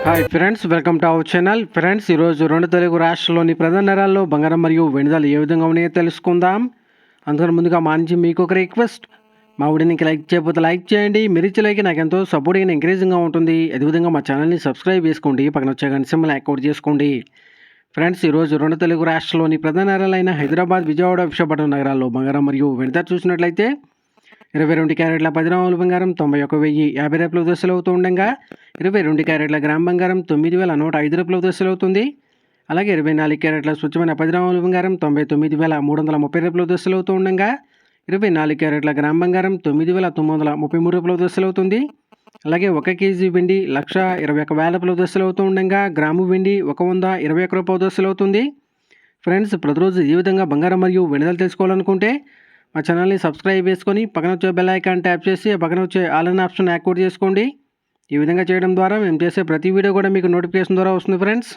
Hi friends, welcome to our channel. Friends, ఈరోజు రెండు తెలుగు రాష్ట్రాల్లోని ప్రధాన నగరాల్లో బంగారం మరియు వెండి ధరలు ఏ విధంగా ఉన్నాయో తెలుసుకుందాం. అందుకని ముందుగా మా నుంచి మీకు ఒక రిక్వెస్ట్, మా వీడియోకి లైక్ చేయకపోతే లైక్ చేయండి. మీరు ఇచ్చే లైక్ నాకు ఎంతో సపోర్టింగ్ ఎంకరేజింగ్గా ఉంటుంది. అదేవిధంగా మా ఛానల్ని సబ్స్క్రైబ్ చేసుకోండి, పక్కన వచ్చే గంట సింబల్ యాక్టివేట్ చేసుకోండి. ఫ్రెండ్స్, ఈరోజు రెండు తెలుగు రాష్ట్రాల్లోని ప్రధాన నగరాలైన హైదరాబాద్, విజయవాడ, విశాఖపట్నం నగరాల్లో బంగారం మరియు వెండి ధర చూసినట్లయితే 22 క్యారెట్ల 10 గ్రాముల బంగారం 91,050 రూపాయల దశలు అవుతూ ఉండగా 22 క్యారెట్ల గ్రామ్ బంగారం 9,105 రూపాయల దశలు అవుతుంది. అలాగే 24 క్యారెట్ల స్వచ్ఛమైన 10 గ్రాముల బంగారం 99,330 రూపాయల దశలు అవుతూ ఉండగా 24 క్యారెట్ల గ్రామ్ బంగారం 9,933 రూపాయల దశలు అవుతుంది. అలాగే 1 కేజీ వెండి 1,21,000 రూపాయల దశలు అవుతూ ఉండగా గ్రాము వెండి 121 రూపాయల దశలు అవుతుంది. ఫ్రెండ్స్, ప్రతిరోజు ఈ విధంగా బంగారం మరియు వెండి ధరలు తెలుసుకోవాలనుకుంటే మా ఛానల్ని సబ్స్క్రైబ్ చేసుకొని పక్కన వచ్చే బెల్ ఐకాన్ ట్యాప్ చేసి పక్కన వచ్చే ఆల్ అనే ఆప్షన్ యాక్టివేట్ చేసుకోండి. ఈ విధంగా చేయడం ద్వారా మేము చేసే ప్రతి వీడియో కూడా మీకు నోటిఫికేషన్ ద్వారా వస్తుంది ఫ్రెండ్స్.